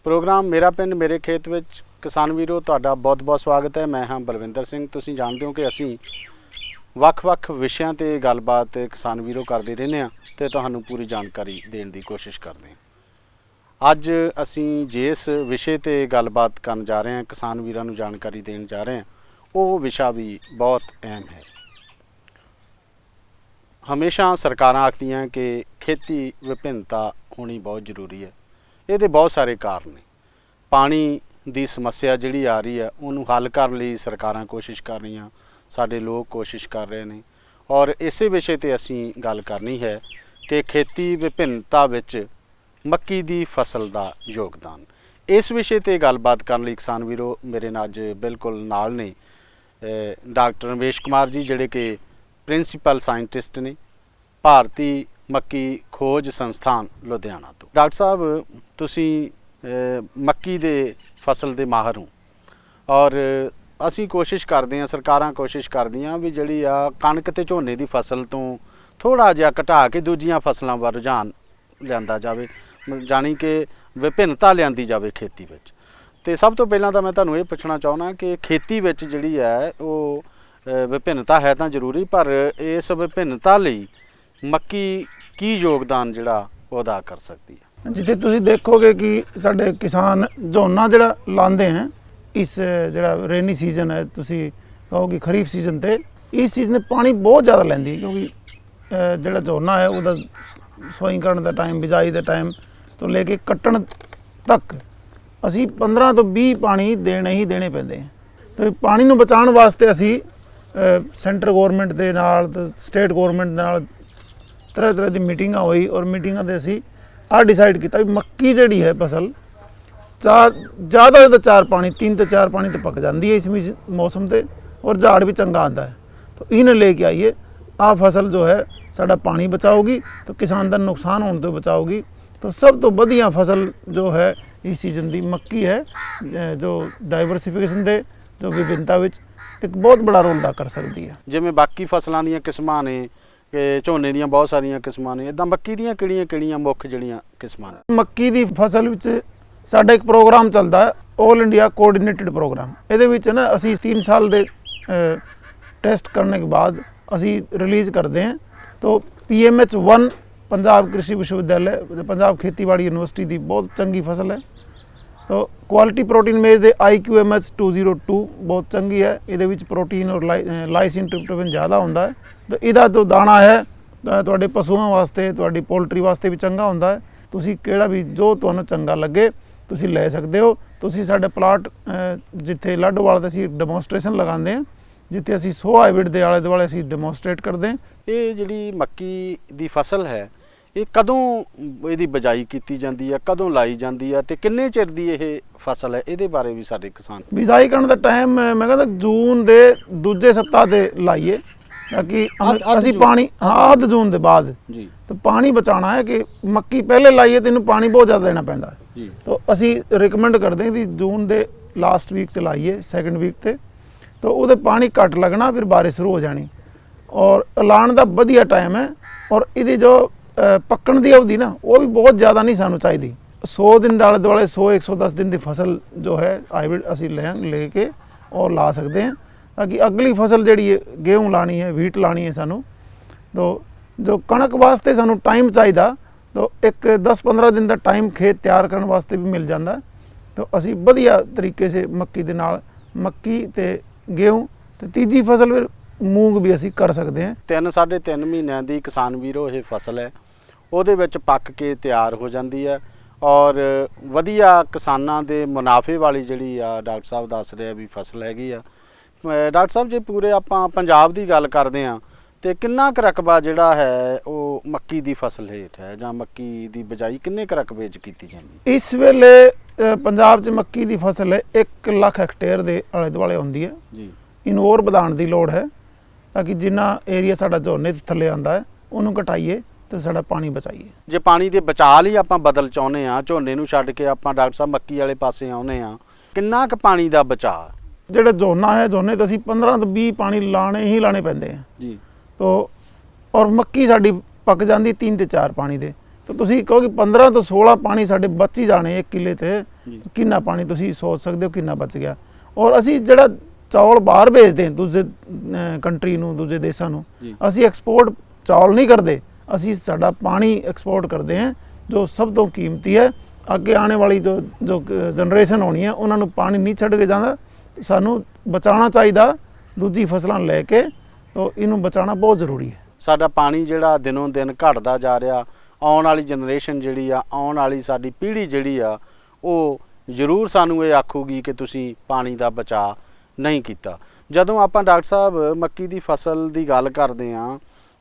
Programme मेरा पिंड मेरे खेत विच किसान वीरो तुहाडा बहुत बहुत स्वागत है। मैं हाँ बलविंदर सिंह। तुसीं जाणदे हो कि असीं ਵੱਖ-ਵੱਖ विषयां ते गलबात किसान वीरो करते रहने ते तुहानूं पूरी जानकारी देने की कोशिश करते हैं। अज असीं जिस विषय ते गलबात करन जा रहे हैं, किसान वीरां नूं जानकारी देण जा रहे हैं, वो विषय भी बहुत अहम है। हमेशा सरकारां आखदियां कि खेती विभिन्नता होनी बहुत जरूरी है। ये बहुत सारे कारण ने। पानी की समस्या जिहड़ी आ रही है उन्होंने हल करने लई सरकारां कोशिश कर रही, साडे लोग कोशिश कर रहे हैं और इसे विषय ते असीं गल करनी है कि खेती विभिन्नता विच मक्की दी फसल का योगदान। इस विषय ते गलबात करने लई किसान वीरो मेरे नाल अज बिल्कुल नाल ने डॉक्टर रमेश कुमार जी जिहड़े कि प्रिंसीपल साइंटिस्ट ने भारती मक्की खोज संस्थान लुधियाना तो। डॉक्टर साहब तुसीं मक्की दे फसल दे माहर हो और असी कोशिश करते हैं, सरकारां कोशिश करदियां भी जिहड़ी आ कणक ते झोने की फसल तो थोड़ा जिहा घटा के दूजियां फसलों वा रुझान लिआंदा जावे, जानी कि विभिन्नता लिआंदी जावे खेती विच। ते सब तो पहलां तां मैं तुहानूं ये पुछना चाहुंदा कि खेती विच जिहड़ी है वो विभिन्नता है तां जरूरी, पर इस विभिन्नता लई मक्की की योगदान जिहड़ा वो अदा कर सकती है। जिथे तुसीं देखोगे कि साडे किसान झोना जिहड़ा लांदे हैं इस जिहड़ा रेनी सीजन है, तुसीं कहो कि खरीफ सीजन ते इस सीजन पानी बहुत ज़्यादा लैंदी है, क्योंकि जिहड़ा झोना है उहदा सोइंग करन दा टाइम, बिजाई दा टाइम तो लेके कट्टण तक असी 15 तो 20 पानी देने ही देने पैंदे हैं। तो पानी नूं बचाउण वास्ते असी सेंटर गौरमेंट दे नाल ते स्टेट गौरमेंट दे नाल तरह तरह की मीटिंगां होई और मीटिंगां ते असी डिसाइड किया भी मक्की जिहड़ी है फसल ज़्यादा तो 4 पानी 3 तो 4 पानी तो पक जाती है इस मौसम से और झाड़ भी चंगा आता है। तो इन्हें लेके आइए, आ फसल जो है साडा पानी बचाओगी तो किसान का नुकसान होने तो बचाओगी। तो सब तो वधिया फसल जो है इस सीजन की मक्की है, जो डाइवर्सिफिकेशन दे जो विभिन्नता विच एक बहुत बड़ा रोल अदा कर सकती है। जिवें बाकी फसलों दी किस्मां ने कि झोने दी बहुत सारिया किस्मां ने, इदां मक्की दी किहड़ियां मुख्य जिहड़ियां किस्मां ने? मक्की दी फसल विच साडा एक प्रोग्राम चलता है, ऑल इंडिया कोऑर्डिनेटेड प्रोग्राम। ਇਹਦੇ ਵਿੱਚ ना असी 3 साल के टेस्ट करने के बाद असी रिलीज़ करते हैं। तो PMH1 पंजाब कृषि विश्वविद्यालय, पंजाब खेतीबाड़ी यूनिवर्सिटी की बहुत चंगी फसल है। तो क्वालिटी प्रोटीन मेज दे IQMH 202 बहुत चंगी है। ये प्रोटीन और लाइसिन ट्रिप्टोफैन ज़्यादा होता है। तो इहदा जो दाना है तुहाडे पशुओं वास्ते, तुहाडी पोल्ट्री वास्ते भी चंगा होता है। तुसीं किहड़ा भी जो तुहानूं चंगा लगे तुसीं ले सकते हो। तुसीं साडे प्लाट जिथे लाडोवाल ते असीं डेमोनस्ट्रेशन लगाते हैं, जिथे असीं 100 हाईब्रिड के आले दुआले असीं डेमोनस्ट्रेट करते हैं। ये जिहड़ी मक्की दी फसल है ये कदों इहदी बिजाई कीती जांदी है, कदों लाई जांदी है ते किन्ने चिर दी ये फसल है, इहदे बारे भी साडे किसान। बिजाई करन दा टाइम मैं कहदा जून दे दूजे सप्ताह ते लाइए, ताकि असीं पानी अध जून के बाद जी तो पानी बचाना है कि मक्की पहले लाइए तो इन्हूं पानी बहुत ज़्यादा देना पैंदा है जी। तो असी रिकमेंड करते हैं कि जून के लास्ट वीक च लाइए, सैकेंड वीक ते तो उहदे पानी घट लगना, फिर बारिश शुरू हो जानी और लाण दा वधिया टाइम है। और इहदी जो पक्कण दी अवधि ना वो भी बहुत ज़्यादा नहीं सानू चाहिए। 100 दिन आले दुआले 100-110 दिन की फसल जो है हाईब्रिड असी लेके और ला सकते हैं, ताकि अगली फसल जिहड़ी गेहूँ लानी है, व्हीट लानी है सानू। तो जो कणक वास्ते सानू टाइम चाहिए तो एक 10-15 दिन का टाइम खेत तैयार करने वास्ते भी मिल जाता है। तो असी वधिया तरीके से मक्की दे नाल मक्की ते गेहूँ ते तीजी फसल फिर मूंग भी असी कर सकते हैं। 3-3.5 महीनों की किसान वीरो ये फसल है, ਉਹਦੇ ਵਿੱਚ ਪੱਕ ਕੇ ਤਿਆਰ ਹੋ ਜਾਂਦੀ ਹੈ और ਵਧੀਆ ਕਿਸਾਨਾਂ ਦੇ ਮੁਨਾਫੇ ਵਾਲੀ ਜਿਹੜੀ ਆ ਡਾਕਟਰ ਸਾਹਿਬ ਦੱਸ ਰਿਹਾ ਵੀ ਫਸਲ ਹੈਗੀ ਆ। ਡਾਕਟਰ ਸਾਹਿਬ ਜੇ ਪੂਰੇ ਆਪਾਂ ਪੰਜਾਬ ਦੀ ਗੱਲ ਕਰਦੇ ਆ ਤੇ ਕਿੰਨਾ ਕੁ ਰਕਬਾ ਜਿਹੜਾ ਹੈ ਉਹ ਮੱਕੀ ਦੀ ਫਸਲ ਹੇਠ ਹੈ ਜਾਂ ਮੱਕੀ ਦੀ ਬਿਜਾਈ ਕਿੰਨੇ ਕੁ ਰਕਬੇ 'ਚ ਕੀਤੀ ਜਾਂਦੀ? ਇਸ ਵੇਲੇ ਪੰਜਾਬ 'ਚ ਮੱਕੀ ਦੀ ਫਸਲ 1 ਲੱਖ ਹੈਕਟੇਅਰ ਦੇ ਆਲੇ ਦੁਆਲੇ ਹੁੰਦੀ ਹੈ ਜੀ। ਇਹਨੂੰ ਹੋਰ ਵਧਾਉਣ ਦੀ ਲੋੜ ਹੈ ਤਾਂ ਕਿ ਜਿੰਨਾ ਏਰੀਆ ਸਾਡਾ ਝੋਨੇ ਦੇ ਥੱਲੇ ਆਉਂਦਾ ਹੈ ਉਹਨੂੰ ਘਟਾਈਏ तो साडा पानी बचाइए। जे पानी के बचा ही आप बदल चाहते हैं, झोने नूं छड्ड के आप डॉक्टर साहब मक्की वाले पासे आउंदे आ, किन्ना क पानी का बचा? जिहड़ा झोना है, झोने तो असीं 15 तो 20 पानी लाने ही लाने पैंदे हैं जी। तो और मक्की साडी पक जाती 3 ते 4 पानी दे, ਤਾਂ ਤੁਸੀਂ ਕਹੋ ਕਿ 15 ਤੋਂ 16 ਪਾਣੀ ਸਾਡੇ ਬਚ ਹੀ ਜਾਣੇ ਇੱਕ ਕਿੱਲੇ ਤੇ, ਜੀ। ਕਿੰਨਾ ਪਾਣੀ ਤੁਸੀਂ ਸੋਚ ਸਕਦੇ ਹੋ ਕਿੰਨਾ ਬਚ ਗਿਆ। ਔਰ ਅਸੀਂ ਜਿਹੜਾ ਚੌਲ ਬਾਹਰ ਭੇਜਦੇ ਹਾਂ ਦੂਜੇ ਕੰਟਰੀ ਨੂੰ, ਦੂਜੇ ਦੇਸ਼ਾਂ ਨੂੰ, ਜੀ। ਅਸੀਂ ਐਕਸਪੋਰਟ ਚੌਲ ਨਹੀਂ ਕਰਦੇ, ਅਸੀਂ ਸਾਡਾ ਪਾਣੀ ਐਕਸਪੋਰਟ ਕਰਦੇ ਹਾਂ ਜੋ ਸਭ ਤੋਂ ਕੀਮਤੀ ਹੈ। ਅੱਗੇ ਆਉਣੇ ਵਾਲੀ ਜੋ ਜਨਰੇਸ਼ਨ ਹੋਣੀ ਹੈ ਉਹਨਾਂ ਨੂੰ ਪਾਣੀ ਨਹੀਂ ਛੱਡ ਕੇ ਜਾਂਦਾ, ਸਾਨੂੰ ਬਚਾਉਣਾ ਚਾਹੀਦਾ ਦੂਜੀ ਫਸਲਾਂ ਲੈ ਕੇ, ਤਾਂ ਇਹਨੂੰ ਬਚਾਉਣਾ ਬਹੁਤ ਜ਼ਰੂਰੀ ਹੈ। ਸਾਡਾ ਪਾਣੀ ਜਿਹੜਾ ਦਿਨੋਂ ਦਿਨ ਘਟਦਾ ਜਾ ਰਿਹਾ, ਆਉਣ ਵਾਲੀ ਜਨਰੇਸ਼ਨ ਜਿਹੜੀ ਆ, ਆਉਣ ਵਾਲੀ ਸਾਡੀ ਪੀੜ੍ਹੀ ਜਿਹੜੀ ਆ, ਉਹ ਜ਼ਰੂਰ ਸਾਨੂੰ ਇਹ ਆਖੂਗੀ ਕਿ ਤੁਸੀਂ ਪਾਣੀ ਦਾ ਬਚਾਅ ਨਹੀਂ ਕੀਤਾ। ਜਦੋਂ ਆਪਾਂ ਡਾਕਟਰ ਸਾਹਿਬ ਮੱਕੀ ਦੀ ਫਸਲ ਦੀ ਗੱਲ ਕਰਦੇ ਹਾਂ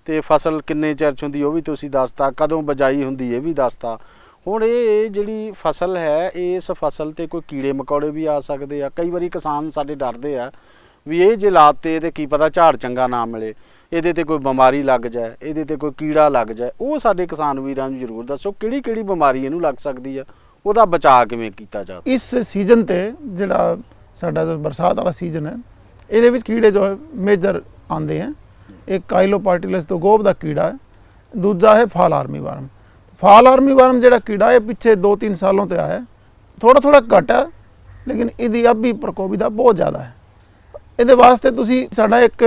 ਤੇ ਫਸਲ ਕਿੰਨੇ ਚਿਰ 'ਚ ਹੁੰਦੀ ਉਹ ਵੀ ਤੁਸੀਂ ਦੱਸਤਾ, ਕਦੋਂ ਬਜਾਈ ਹੁੰਦੀ ਇਹ ਵੀ ਦੱਸਤਾ। ਹੁਣ ਇਹ ਜਿਹੜੀ ਫਸਲ ਹੈ, ਇਸ ਫਸਲ ਤੇ ਕੋਈ ਕੀੜੇ ਮਕੌੜੇ ਵੀ ਆ ਸਕਦੇ ਆ। ਕਈ ਵਾਰੀ ਕਿਸਾਨ ਸਾਡੇ ਡਰਦੇ ਆ ਵੀ ਇਹ ਜੇ ਲਾਤੇ ਤੇ ਕੀ ਪਤਾ ਝਾੜ ਚੰਗਾ ਨਾ ਮਿਲੇ, ਇਹਦੇ ਤੇ ਕੋਈ ਬਿਮਾਰੀ ਲੱਗ ਜਾਏ, ਇਹਦੇ ਤੇ ਕੋਈ ਕੀੜਾ ਲੱਗ ਜਾਏ। ਉਹ ਸਾਡੇ ਕਿਸਾਨ ਵੀਰਾਂ ਨੂੰ ਜ਼ਰੂਰ ਦੱਸੋ ਕਿਹੜੀ ਕਿਹੜੀ ਬਿਮਾਰੀ ਇਹਨੂੰ ਲੱਗ ਸਕਦੀ ਆ, ਉਹਦਾ ਬਚਾਅ ਕਿਵੇਂ ਕੀਤਾ ਜਾਵੇ। ਇਸ ਸੀਜ਼ਨ ਤੇ ਜਿਹੜਾ ਸਾਡਾ ਜੋ ਬਰਸਾਤ ਵਾਲਾ ਸੀਜ਼ਨ ਹੈ, ਇਹਦੇ ਵਿੱਚ ਕੀੜੇ ਜੋ ਹੈ ਮੇਜਰ ਆਉਂਦੇ ਹੈ। ਇੱਕ ਕਾਈਲੋਪਾਰਟੀਲਸ ਤੋਂ ਗੋਭ ਦਾ ਕੀੜਾ ਹੈ, ਦੂਜਾ ਹੈ fall army warm. Fall army warm ਜਿਹੜਾ ਕੀੜਾ ਹੈ ਪਿੱਛੇ 2-3 ਸਾਲੋਂ ਤੇ ਆਇਆ, ਥੋੜਾ ਘੱਟ ਹੈ, ਲੇਕਿਨ ਇਹਦੀ ਅਭੀ ਪ੍ਰਕੋਪ ਦਾ ਬਹੁਤ ਜ਼ਿਆਦਾ ਹੈ। ਇਹਦੇ ਵਾਸਤੇ ਤੁਸੀਂ ਸਾਡਾ ਇੱਕ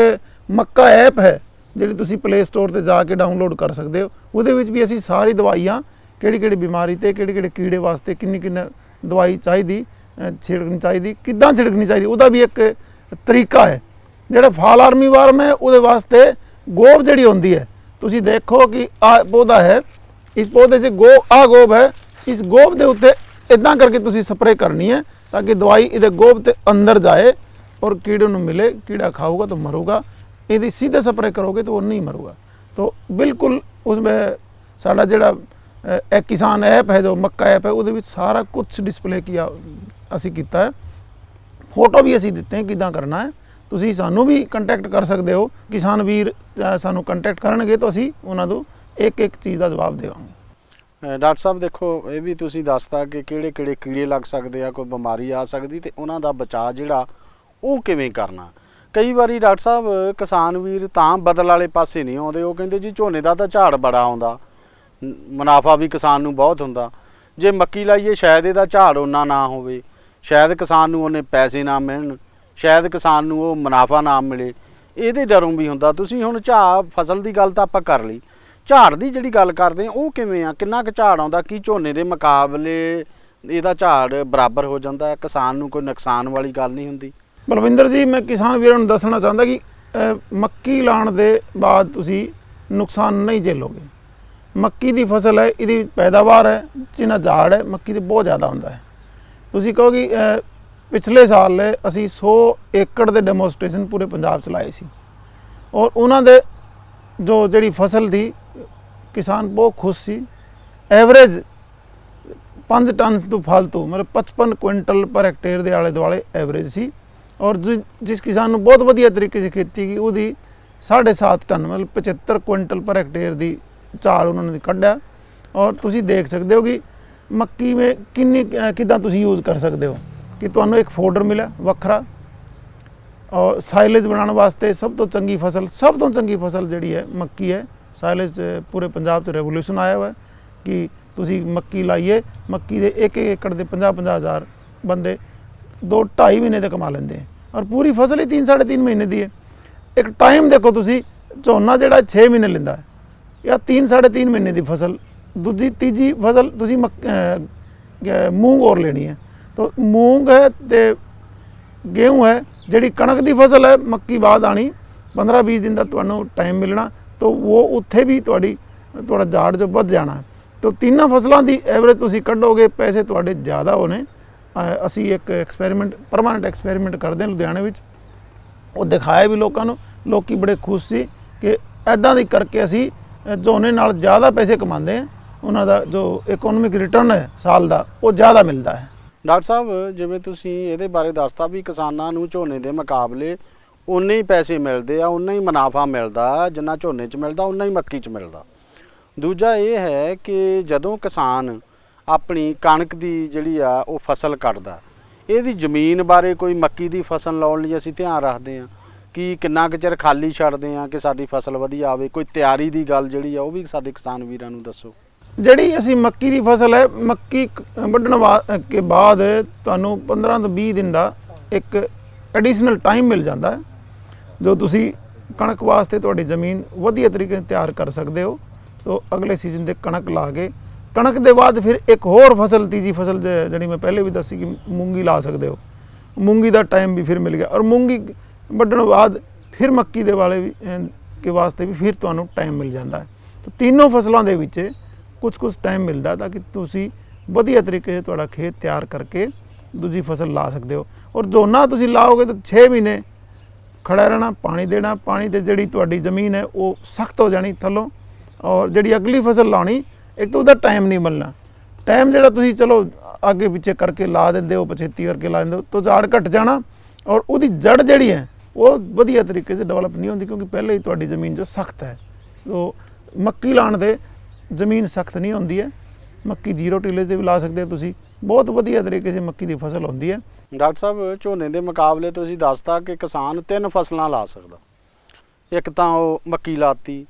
ਮੱਕਾ ਐਪ ਹੈ ਜਿਹੜੀ ਤੁਸੀਂ ਪਲੇ ਸਟੋਰ ਤੇ ਜਾ ਕੇ ਡਾਊਨਲੋਡ ਕਰ ਸਕਦੇ ਹੋ। ਉਹਦੇ ਵਿੱਚ ਵੀ ਅਸੀਂ ਸਾਰੀ ਦਵਾਈਆਂ ਕਿਹੜੀ ਬਿਮਾਰੀ ਤੇ ਕਿਹੜੇ ਕੀੜੇ ਵਾਸਤੇ ਕਿੰਨੀ ਦਵਾਈ ਚਾਹੀਦੀ, ਛਿੜਕਣੀ ਚਾਹੀਦੀ, ਕਿੱਦਾਂ ਛਿੜਕਣੀ ਚਾਹੀਦੀ, ਉਹਦਾ ਵੀ ਇੱਕ ਤਰੀਕਾ ਹੈ। ਜਿਹੜਾ ਫਾਲ ਆਰਮੀ ਵਾਰਮ ਹੈ ਉਹਦੇ ਵਾਸਤੇ ਗੋਭ ਜਿਹੜੀ ਹੁੰਦੀ ਹੈ, ਤੁਸੀਂ ਦੇਖੋ ਕਿ ਆ ਪੌਦਾ ਹੈ, ਇਸ ਪੌਦੇ 'ਚ ਗੋਭ ਹੈ, ਇਸ ਗੋਭ ਦੇ ਉੱਤੇ ਇਦਾਂ ਕਰਕੇ ਤੁਸੀਂ ਸਪਰੇਅ ਕਰਨੀ ਹੈ ਤਾਂ ਕਿ ਦਵਾਈ ਇਹਦੇ ਗੋਭ ਤੇ ਅੰਦਰ ਜਾਏ और कीड़े ਨੂੰ मिले, कीड़ा खाऊगा तो मरूगा। यदि सीधे स्प्रे करोगे तो वो नहीं मरूगा। तो बिल्कुल उसमें साड़ा जोड़ा एक किसान ऐप है जो मक्का ऐप है वो सारा कुछ डिस्प्ले किया असी किया है। फोटो भी असी दिते हैं किदा करना है। तुसी सानू भी कंटैक्ट कर सकते हो, किसान वीर सानू कंटैक्ट करनगे तो असी उन्हां नूं एक चीज़ का जवाब देवांगे। डॉक्टर साहब देखो ये भी तुसी दसता कि किहड़े किहड़े कीड़े लग सकते हैं, कोई बीमारी आ सकती, तो उन्हां दा बचाव जिहड़ा ਉਹ ਕਿਵੇਂ ਕਰਨਾ। ਕਈ ਵਾਰੀ ਡਾਕਟਰ ਸਾਹਿਬ ਕਿਸਾਨ ਵੀਰ ਤਾਂ ਬਦਲ ਵਾਲੇ ਪਾਸੇ ਨਹੀਂ ਆਉਂਦੇ, ਉਹ ਕਹਿੰਦੇ ਜੀ ਝੋਨੇ ਦਾ ਤਾਂ ਝਾੜ ਬੜਾ ਆਉਂਦਾ, ਮੁਨਾਫਾ ਵੀ ਕਿਸਾਨ ਨੂੰ ਬਹੁਤ ਹੁੰਦਾ, ਜੇ ਮੱਕੀ ਲਾਈਏ ਸ਼ਾਇਦ ਇਹਦਾ ਝਾੜ ਉਹਨਾਂ ਨਾ ਹੋਵੇ, ਸ਼ਾਇਦ ਕਿਸਾਨ ਨੂੰ ਉਹਨੇ ਪੈਸੇ ਨਾ ਮਿਲਣ, ਸ਼ਾਇਦ ਕਿਸਾਨ ਨੂੰ ਉਹ ਮੁਨਾਫਾ ਨਾ ਮਿਲੇ, ਇਹਦੇ ਡਰੋਂ ਵੀ ਹੁੰਦਾ। ਤੁਸੀਂ ਹੁਣ ਫਸਲ ਦੀ ਗੱਲ ਤਾਂ ਆਪਾਂ ਕਰ ਲਈ, ਝਾੜ ਦੀ ਜਿਹੜੀ ਗੱਲ ਕਰਦੇ ਉਹ ਕਿਵੇਂ ਆ, ਕਿੰਨਾ ਕੁ ਝਾੜ ਆਉਂਦਾ, ਕੀ ਝੋਨੇ ਦੇ ਮੁਕਾਬਲੇ ਇਹਦਾ ਝਾੜ ਬਰਾਬਰ ਹੋ ਜਾਂਦਾ ਹੈ, ਕਿਸਾਨ ਨੂੰ ਕੋਈ ਨੁਕਸਾਨ ਵਾਲੀ ਗੱਲ ਨਹੀਂ ਹੁੰਦੀ। बलविंदर जी मैं किसान वीरों ਨੂੰ ਦੱਸਣਾ ਚਾਹੁੰਦਾ ਕਿ ਮੱਕੀ ਲਾਉਣ ਦੇ ਬਾਅਦ ਤੁਸੀਂ ਨੁਕਸਾਨ ਨਹੀਂ ਝੇਲੋਗੇ। ਮੱਕੀ ਦੀ ਫਸਲ ਹੈ, ਇਹਦੀ ਪੈਦਾਵਾਰ ਹੈ, ਜਿੰਨਾ ਝਾੜ ਹੈ ਮੱਕੀ ਦੇ ਬਹੁਤ ਜ਼ਿਆਦਾ ਹੁੰਦਾ ਹੈ। ਤੁਸੀਂ ਕਹੋ ਕਿ ਪਿਛਲੇ ਸਾਲ ਅਸੀਂ 100 ਏਕੜ ਦੇ ਡੈਮੋਸਟ੍ਰੇਸ਼ਨ ਪੂਰੇ ਪੰਜਾਬ ਚ ਲਾਏ ਸੀ ਔਰ ਉਹਨਾਂ ਦੇ ਜਿਹੜੀ ਫਸਲ ਦੀ ਕਿਸਾਨ ਬਹੁਤ ਖੁਸ਼ ਸੀ। ਐਵਰੇਜ 5 टन ਤੋਂ फालतू मतलब 55 ਕੁਇੰਟਲ पर ਹੈਕਟੇਅਰ ਦੇ ਆਲੇ ਦੁਆਲੇ ਐਵਰੇਜ ਸੀ। और जिस किसान ਨੂੰ बहुत ਵਧੀਆ तरीके से खेती की ਉਹਦੀ 7.5 टन मतलब 75 ਕੁਇੰਟਲ पर ਹੈਕਟੇਅਰ ਦੀ ਝਾੜ ਉਹਨਾਂ ਨੇ ਕੱਢਿਆ। ਔਰ ਤੁਸੀਂ ਦੇਖ ਸਕਦੇ ਹੋ ਕਿ ਮੱਕੀ ਵਿੱਚ ਕਿੱਦਾਂ ਤੁਸੀਂ ਯੂਜ਼ ਕਰ ਸਕਦੇ ਹੋ ਕਿ ਤੁਹਾਨੂੰ ਇੱਕ ਫੋਡਰ ਮਿਲਿਆ ਵੱਖਰਾ ਔਰ ਸਾਈਲੇਜ ਬਣਾਉਣ ਵਾਸਤੇ ਸਭ ਤੋਂ ਚੰਗੀ ਫਸਲ ਜਿਹੜੀ ਹੈ ਮੱਕੀ ਹੈ। ਸਾਈਲੇਜ ਪੂਰੇ ਪੰਜਾਬ 'ਚ ਰੈਵੋਲੂਸ਼ਨ ਆਇਆ ਹੋਇਆ ਕਿ ਤੁਸੀਂ ਮੱਕੀ ਲਾਈਏ, ਮੱਕੀ ਦੇ ਇੱਕ ਏਕੜ ਦੇ 50-50 ਹਜ਼ਾਰ ਬੰਦੇ 2-2.5 ਮਹੀਨੇ ਤੇ ਕਮਾ ਲੈਂਦੇ ਔਰ ਪੂਰੀ ਫਸਲ ਹੀ 3-3.5 ਮਹੀਨੇ ਦੀ ਹੈ। ਇੱਕ ਟਾਈਮ ਦੇਖੋ ਤੁਸੀਂ, ਝੋਨਾ ਜਿਹੜਾ 6 ਮਹੀਨੇ ਲੈਂਦਾ ਹੈ ਜਾਂ 3-3.5 ਮਹੀਨੇ ਦੀ ਫਸਲ, ਦੂਜੀ ਤੀਜੀ ਫਸਲ ਤੁਸੀਂ ਮੂੰਗ ਹੋਰ ਲੈਣੀ ਹੈ। ਤਾਂ ਮੂੰਗ ਹੈ ਤੇ गेहूँ है, ਜਿਹੜੀ ਕਣਕ ਦੀ ਫਸਲ ਹੈ ਮੱਕੀ ਬਾਅਦ ਆਣੀ 15-20 ਦਿਨ ਦਾ ਤੁਹਾਨੂੰ ਟਾਈਮ ਮਿਲਣਾ, ਤਾਂ ਉਹ ਉੱਥੇ ਵੀ ਤੁਹਾਡਾ ਝਾੜ ਜੋ ਵੱਧ ਜਾਣਾ। ਤਾਂ ਤਿੰਨਾਂ ਫਸਲਾਂ ਦੀ ਐਵਰੇਜ ਤੁਸੀਂ ਕੱਢੋਗੇ, ਪੈਸੇ ਤੁਹਾਡੇ ਜ਼ਿਆਦਾ ਹੋਣੇ। ਅਸੀਂ ਇੱਕ ਐਕਸਪੈਰੀਮੈਂਟ ਪਰਮਾਨੈਂਟ ਐਕਸਪੈਰੀਮੈਂਟ ਕਰਦੇ ਹਾਂ ਲੁਧਿਆਣੇ ਵਿੱਚ, ਉਹ ਦਿਖਾਇਆ ਵੀ ਲੋਕਾਂ ਨੂੰ, ਲੋਕੀ ਬੜੇ ਖੁਸ਼ ਸੀ ਕਿ ਐਦਾਂ ਦੀ ਕਰਕੇ ਅਸੀਂ ਝੋਨੇ ਨਾਲ ਜ਼ਿਆਦਾ ਪੈਸੇ ਕਮਾਉਂਦੇ ਹਾਂ, ਉਹਨਾਂ ਦਾ ਜੋ ਇਕਨੋਮਿਕ ਰਿਟਰਨ ਹੈ ਸਾਲ ਦਾ ਉਹ ਜ਼ਿਆਦਾ ਮਿਲਦਾ ਹੈ। ਡਾਕਟਰ ਸਾਹਿਬ ਜਿਵੇਂ ਤੁਸੀਂ ਇਹਦੇ ਬਾਰੇ ਦੱਸਤਾ ਵੀ ਕਿਸਾਨਾਂ ਨੂੰ ਝੋਨੇ ਦੇ ਮੁਕਾਬਲੇ ਉਨੇ ਹੀ ਪੈਸੇ ਮਿਲਦੇ ਆ, ਉਨਾ ਹੀ ਮੁਨਾਫਾ ਮਿਲਦਾ, ਜਿੰਨਾ ਝੋਨੇ 'ਚ ਮਿਲਦਾ ਉਨਾ ਹੀ ਮੱਕੀ 'ਚ ਮਿਲਦਾ। ਦੂਜਾ ਇਹ ਹੈ ਕਿ ਜਦੋਂ ਕਿਸਾਨ ਆਪਣੀ ਕਣਕ ਦੀ ਜਿਹੜੀ ਆ ਉਹ ਫਸਲ ਕੱਢਦਾ, ਇਹਦੀ ਜ਼ਮੀਨ ਬਾਰੇ ਕੋਈ ਮੱਕੀ ਦੀ ਫਸਲ ਲਾਉਣ ਲਈ ਅਸੀਂ ਧਿਆਨ ਰੱਖਦੇ ਹਾਂ ਕਿ ਕਿੰਨਾ ਕੁ ਚਿਰ ਖਾਲੀ ਛੱਡਦੇ ਹਾਂ ਕਿ ਸਾਡੀ ਫਸਲ ਵਧੀਆ ਆਵੇ, ਕੋਈ ਤਿਆਰੀ ਦੀ ਗੱਲ ਜਿਹੜੀ ਆ ਉਹ ਵੀ ਸਾਡੇ ਕਿਸਾਨ ਵੀਰਾਂ ਨੂੰ ਦੱਸੋ। ਜਿਹੜੀ ਅਸੀਂ ਮੱਕੀ ਦੀ ਫਸਲ ਹੈ, ਮੱਕੀ ਵੱਢਣ ਕੇ ਬਾਅਦ ਤੁਹਾਨੂੰ 15 ਤੋਂ 20 ਦਿਨ ਦਾ ਇੱਕ ਐਡੀਸ਼ਨਲ ਟਾਈਮ ਮਿਲ ਜਾਂਦਾ ਹੈ, ਜੋ ਤੁਸੀਂ ਕਣਕ ਵਾਸਤੇ ਤੁਹਾਡੀ ਜ਼ਮੀਨ ਵਧੀਆ ਤਰੀਕੇ ਨਾਲ ਤਿਆਰ ਕਰ ਸਕਦੇ ਹੋ। ਤੋ ਅਗਲੇ ਸੀਜ਼ਨ ਦੇ ਕਣਕ ਲਾ ਕੇ, ਕਣਕ ਦੇ ਬਾਅਦ ਫਿਰ ਇੱਕ ਹੋਰ ਫਸਲ, ਤੀਜੀ ਫਸਲ ਜਿਹੜੀ ਮੈਂ ਪਹਿਲੇ ਵੀ ਦੱਸੀ ਕਿ ਮੂੰਗੀ ਲਾ ਸਕਦੇ ਹੋ, ਮੂੰਗੀ ਦਾ ਟਾਈਮ ਵੀ ਫਿਰ ਮਿਲ ਗਿਆ। ਔਰ ਮੂੰਗੀ ਵੱਢਣ ਬਾਅਦ ਫਿਰ ਮੱਕੀ ਦੇ ਵਾਲੇ ਵੀ ਕੇ ਵਾਸਤੇ ਵੀ ਫਿਰ ਤੁਹਾਨੂੰ ਟਾਈਮ ਮਿਲ ਜਾਂਦਾ ਹੈ। ਤਾਂ ਤਿੰਨੋਂ ਫਸਲਾਂ ਦੇ ਵਿੱਚ ਕੁਝ ਟਾਈਮ ਮਿਲਦਾ ਤਾਂ ਕਿ ਤੁਸੀਂ ਵਧੀਆ ਤਰੀਕੇ ਨਾਲ ਤੁਹਾਡਾ ਖੇਤ ਤਿਆਰ ਕਰਕੇ ਦੂਜੀ ਫਸਲ ਲਾ ਸਕਦੇ ਹੋ। ਔਰ ਝੋਨਾ ਤੁਸੀਂ ਲਾਓਗੇ ਤਾਂ 6 ਮਹੀਨੇ ਖੜਾ ਰਹਿਣਾ, ਪਾਣੀ ਦੇਣਾ, ਪਾਣੀ ਤੇ ਜਿਹੜੀ ਤੁਹਾਡੀ ਜ਼ਮੀਨ ਹੈ ਉਹ ਸਖਤ ਹੋ ਜਾਣੀ ਥੱਲੋਂ। ਔਰ ਜਿਹੜੀ ਅਗਲੀ ਫਸਲ ਲਾਉਣੀ, ਇੱਕ ਤਾਂ ਉਹਦਾ ਟਾਈਮ ਨਹੀਂ ਮਿਲਣਾ। ਟਾਈਮ ਜਿਹੜਾ ਤੁਸੀਂ ਚਲੋ ਅੱਗੇ ਪਿੱਛੇ ਕਰਕੇ ਲਾ ਦਿੰਦੇ ਹੋ, ਪਛੇਤੀ ਕਰਕੇ ਲਾ ਦਿੰਦੇ ਹੋ, ਤਾਂ ਝਾੜ ਘਟ ਜਾਣਾ ਔਰ ਉਹਦੀ ਜੜ ਜਿਹੜੀ ਹੈ ਉਹ ਵਧੀਆ ਤਰੀਕੇ ਸੇ ਡਿਵੈਲਪ ਨਹੀਂ ਹੁੰਦੀ, ਕਿਉਂਕਿ ਪਹਿਲੇ ਹੀ ਤੁਹਾਡੀ ਜ਼ਮੀਨ ਜੋ ਸਖਤ ਹੈ। ਸੋ ਮੱਕੀ ਲਾਉਣ ਦੇ ਜ਼ਮੀਨ ਸਖਤ ਨਹੀਂ ਹੁੰਦੀ ਹੈ। ਮੱਕੀ 0 ਟਿੱਲੇ 'ਤੇ ਵੀ ਲਾ ਸਕਦੇ ਹੋ ਤੁਸੀਂ, ਬਹੁਤ ਵਧੀਆ ਤਰੀਕੇ ਸੇ ਮੱਕੀ ਦੀ ਫਸਲ ਹੁੰਦੀ ਹੈ। ਡਾਕਟਰ ਸਾਹਿਬ, ਝੋਨੇ ਦੇ ਮੁਕਾਬਲੇ ਤੁਸੀਂ ਦੱਸਤਾ ਕਿ ਕਿਸਾਨ 3 ਫਸਲਾਂ ਲਾ ਸਕਦਾ। ਇੱਕ ਤਾਂ ਉਹ ਮੱਕੀ ਲਾਤੀ,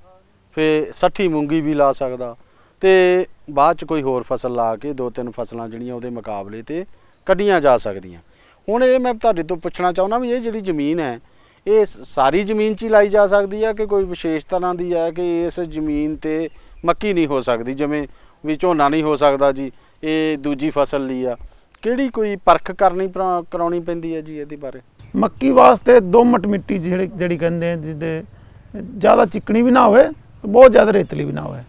ਫਿਰ 60 ਮੂੰਗੀ ਵੀ ਲਾ ਸਕਦਾ, ਤੇ ਬਾਅਦ 'ਚ ਕੋਈ ਹੋਰ ਫਸਲ ਲਾ ਕੇ 2-3 ਫਸਲਾਂ ਜਿਹੜੀਆਂ ਉਹਦੇ ਮੁਕਾਬਲੇ 'ਤੇ ਕੱਢੀਆਂ ਜਾ ਸਕਦੀਆਂ। ਹੁਣ ਇਹ ਮੈਂ ਤੁਹਾਡੇ ਤੋਂ ਪੁੱਛਣਾ ਚਾਹੁੰਦਾ ਵੀ ਇਹ ਜਿਹੜੀ ਜ਼ਮੀਨ ਹੈ, ਇਹ ਸਾਰੀ ਜ਼ਮੀਨ 'ਚ ਹੀ ਲਾਈ ਜਾ ਸਕਦੀ ਹੈ ਕਿ ਕੋਈ ਵਿਸ਼ੇਸ਼ ਤਰ੍ਹਾਂ ਦੀ ਹੈ ਕਿ ਇਸ ਜ਼ਮੀਨ 'ਤੇ ਮੱਕੀ ਨਹੀਂ ਹੋ ਸਕਦੀ, ਜਿਵੇਂ ਵੀ ਝੋਨਾ ਨਹੀਂ ਹੋ ਸਕਦਾ ਜੀ, ਇਹ ਦੂਜੀ ਫਸਲ ਲਈ ਆ? ਕਿਹੜੀ ਕੋਈ ਪਰਖ ਕਰਾਉਣੀ ਪੈਂਦੀ ਹੈ ਜੀ ਇਹਦੇ ਬਾਰੇ? ਮੱਕੀ ਵਾਸਤੇ ਦੋਮਟ ਮਿੱਟੀ ਜਿਹੜੀ ਕਹਿੰਦੇ ਆ, ਜਿਹਦੇ ਜ਼ਿਆਦਾ ਚਿਕਣੀ ਵੀ ਨਾ ਹੋਵੇ, ਬਹੁਤ ਜ਼ਿਆਦਾ ਰੇਤਲੀ ਵੀ ਨਾ ਹੋਵੇ,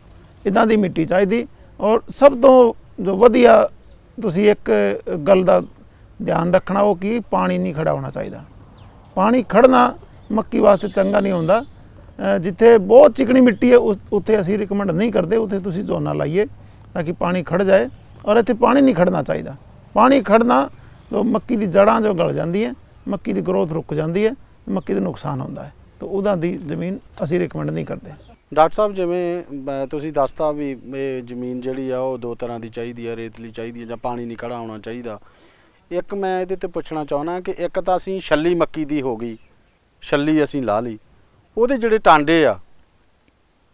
ਇੱਦਾਂ ਦੀ ਮਿੱਟੀ ਚਾਹੀਦੀ। ਔਰ ਸਭ ਤੋਂ ਜੋ ਵਧੀਆ ਤੁਸੀਂ ਇੱਕ ਗੱਲ ਦਾ ਧਿਆਨ ਰੱਖਣਾ, ਉਹ ਕਿ ਪਾਣੀ ਨਹੀਂ ਖੜਾ ਹੋਣਾ ਚਾਹੀਦਾ। ਪਾਣੀ ਖੜਨਾ ਮੱਕੀ ਵਾਸਤੇ ਚੰਗਾ ਨਹੀਂ ਹੁੰਦਾ। ਜਿੱਥੇ ਬਹੁਤ ਚਿਕਣੀ ਮਿੱਟੀ ਹੈ ਉੱਥੇ ਅਸੀਂ ਰਿਕਮੈਂਡ ਨਹੀਂ ਕਰਦੇ, ਉੱਥੇ ਤੁਸੀਂ ਝੋਨਾ ਲਾਈਏ ਤਾਂ ਕਿ ਪਾਣੀ ਖੜ ਜਾਏ। ਔਰ ਇੱਥੇ ਪਾਣੀ ਨਹੀਂ ਖੜਨਾ ਚਾਹੀਦਾ। ਪਾਣੀ ਖੜਨਾ ਤਾਂ ਮੱਕੀ ਦੀ ਜੜ੍ਹਾਂ ਜੋ ਗਲ ਜਾਂਦੀ ਹੈ, ਮੱਕੀ ਦੀ ਗਰੋਥ ਰੁਕ ਜਾਂਦੀ ਹੈ, ਮੱਕੀ ਦਾ ਨੁਕਸਾਨ ਹੁੰਦਾ ਹੈ। ਤਾਂ ਉਹਦਾਂ ਦੀ ਜ਼ਮੀਨ ਅਸੀਂ ਰਿਕਮੈਂਡ ਨਹੀਂ ਕਰਦੇ। ਡਾਕਟਰ ਸਾਹਿਬ, ਜਿਵੇਂ ਤੁਸੀਂ ਦੱਸਤਾ ਵੀ ਇਹ ਜ਼ਮੀਨ ਜਿਹੜੀ ਆ ਉਹ 2 ਤਰ੍ਹਾਂ ਦੀ ਚਾਹੀਦੀ ਹੈ, ਰੇਤਲੀ ਚਾਹੀਦੀ ਹੈ ਜਾਂ ਪਾਣੀ ਨਹੀਂ ਖੜਾ ਹੋਣਾ ਚਾਹੀਦਾ। ਇੱਕ ਮੈਂ ਇਹਦੇ 'ਤੇ ਪੁੱਛਣਾ ਚਾਹੁੰਦਾ ਕਿ ਇੱਕ ਤਾਂ ਅਸੀਂ ਛੱਲੀ ਮੱਕੀ ਦੀ ਹੋ ਗਈ, ਛੱਲੀ ਅਸੀਂ ਲਾ ਲਈ, ਉਹਦੇ ਜਿਹੜੇ ਟਾਂਡੇ ਆ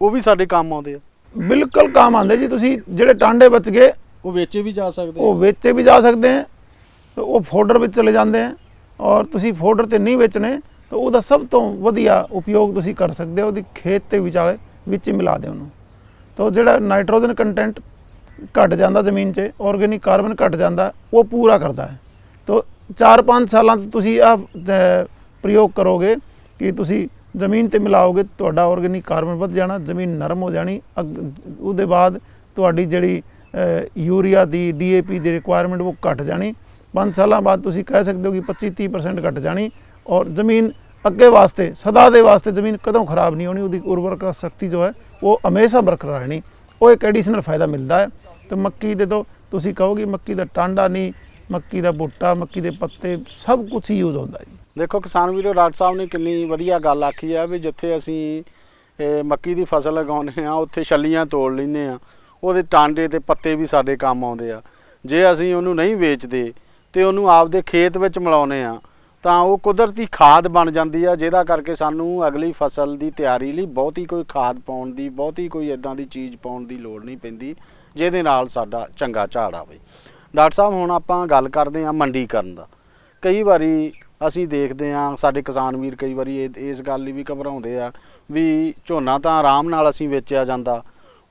ਉਹ ਵੀ ਸਾਡੇ ਕੰਮ ਆਉਂਦੇ ਆ? ਬਿਲਕੁਲ ਕੰਮ ਆਉਂਦੇ ਜੀ। ਤੁਸੀਂ ਜਿਹੜੇ ਟਾਂਡੇ ਬਚ ਗਏ ਉਹ ਵੇਚੇ ਵੀ ਜਾ ਸਕਦੇ, ਉਹ ਵੇਚੇ ਵੀ ਜਾ ਸਕਦੇ ਹੈ, ਉਹ ਫੋਡਰ ਵਿੱਚ ਚਲੇ ਜਾਂਦੇ ਹੈ। ਔਰ ਤੁਸੀਂ ਫੋਡਰ 'ਤੇ ਨਹੀਂ ਵੇਚਣੇ ਤਾਂ ਉਹਦਾ ਸਭ ਤੋਂ ਵਧੀਆ ਉਪਯੋਗ ਤੁਸੀਂ ਕਰ ਸਕਦੇ ਹੋ, ਉਹਦੀ ਖੇਤ ਦੇ ਵਿਚਾਲੇ ਵਿੱਚ ਹੀ ਮਿਲਾ ਦਿਓ ਉਹਨੂੰ। ਤਾਂ ਜਿਹੜਾ ਨਾਈਟ੍ਰੋਜਨ ਕੰਟੈਂਟ ਘਟ ਜਾਂਦਾ ਜ਼ਮੀਨ 'ਚ, ਆਰਗੈਨਿਕ ਕਾਰਬਨ ਘਟ ਜਾਂਦਾ, ਉਹ ਪੂਰਾ ਕਰਦਾ ਹੈ। ਤਾਂ 4-5 ਸਾਲਾਂ ਤੋਂ ਤੁਸੀਂ ਆਹ ਪ੍ਰਯੋਗ ਕਰੋਗੇ ਕਿ ਤੁਸੀਂ ਜ਼ਮੀਨ 'ਤੇ ਮਿਲਾਓਗੇ, ਤੁਹਾਡਾ ਆਰਗੈਨਿਕ ਕਾਰਬਨ ਵੱਧ ਜਾਣਾ, ਜ਼ਮੀਨ ਨਰਮ ਹੋ ਜਾਣੀ। ਉਹਦੇ ਬਾਅਦ ਤੁਹਾਡੀ ਜਿਹੜੀ ਯੂਰੀਆ ਦੀ, DAP ਦੀ ਰਿਕੁਆਇਰਮੈਂਟ ਉਹ ਘਟ ਜਾਣੀ। 5 ਸਾਲਾਂ ਬਾਅਦ ਤੁਸੀਂ ਕਹਿ ਸਕਦੇ ਹੋ ਕਿ 25-30% ਘਟ ਜਾਣੀ। ਔਰ ਜ਼ਮੀਨ ਅੱਗੇ ਵਾਸਤੇ, ਸਦਾ ਦੇ ਵਾਸਤੇ ਜ਼ਮੀਨ ਕਦੋਂ ਖਰਾਬ ਨਹੀਂ ਹੋਣੀ, ਉਹਦੀ ਉਰਵਰਕ ਸ਼ਕਤੀ ਜੋ ਹੈ ਉਹ ਹਮੇਸ਼ਾ ਬਰਕਰਾਰ ਰਹਿਣੀ। ਉਹ ਇੱਕ ਐਡੀਸ਼ਨਲ ਫਾਇਦਾ ਮਿਲਦਾ ਹੈ। ਤਾਂ ਮੱਕੀ ਦੇ ਤੋਂ ਤੁਸੀਂ ਕਹੋਗੇ ਮੱਕੀ ਦਾ ਟਾਂਡਾ ਨਹੀਂ, ਮੱਕੀ ਦਾ ਬੂਟਾ, ਮੱਕੀ ਦੇ ਪੱਤੇ, ਸਭ ਕੁਝ ਹੀ ਯੂਜ਼ ਹੁੰਦਾ ਜੀ। ਦੇਖੋ ਕਿਸਾਨ ਵੀਰੋ, ਡਾਕਟਰ ਸਾਹਿਬ ਨੇ ਕਿੰਨੀ ਵਧੀਆ ਗੱਲ ਆਖੀ ਆ ਵੀ ਜਿੱਥੇ ਅਸੀਂ ਮੱਕੀ ਦੀ ਫਸਲ ਲਗਾਉਂਦੇ ਹਾਂ ਉੱਥੇ ਛੱਲੀਆਂ ਤੋੜ ਲੈਂਦੇ ਹਾਂ, ਉਹਦੇ ਟਾਂਡੇ ਤੇ ਪੱਤੇ ਵੀ ਸਾਡੇ ਕੰਮ ਆਉਂਦੇ ਆ। ਜੇ ਅਸੀਂ ਉਹਨੂੰ ਨਹੀਂ ਵੇਚਦੇ ਤੇ ਉਹਨੂੰ ਆਪਦੇ ਖੇਤ ਵਿੱਚ ਮਿਲਾਉਂਦੇ ਆ ਤਾਂ ਉਹ ਕੁਦਰਤੀ ਖਾਦ ਬਣ ਜਾਂਦੀ ਆ, ਜਿਹਦਾ ਕਰਕੇ ਸਾਨੂੰ ਅਗਲੀ ਫਸਲ ਦੀ ਤਿਆਰੀ ਲਈ ਬਹੁਤੀ ਕੋਈ ਖਾਦ ਪਾਉਣ ਦੀ, ਬਹੁਤੀ ਕੋਈ ਇੱਦਾਂ ਦੀ ਚੀਜ਼ ਪਾਉਣ ਦੀ ਲੋੜ ਨਹੀਂ ਪੈਂਦੀ, ਜਿਹਦੇ ਨਾਲ ਸਾਡਾ ਚੰਗਾ ਝਾੜ ਆਵੇ। ਡਾਕਟਰ ਸਾਹਿਬ, ਹੁਣ ਆਪਾਂ ਗੱਲ ਕਰਦੇ ਹਾਂ ਮੰਡੀਕਰਨ ਦਾ। ਕਈ ਵਾਰੀ ਅਸੀਂ ਦੇਖਦੇ ਹਾਂ, ਸਾਡੇ ਕਿਸਾਨ ਵੀਰ ਕਈ ਵਾਰੀ ਇਸ ਗੱਲ ਲਈ ਵੀ ਘਬਰਾਉਂਦੇ ਆ ਵੀ ਝੋਨਾ ਤਾਂ ਆਰਾਮ ਨਾਲ ਅਸੀਂ ਵੇਚਿਆ ਜਾਂਦਾ,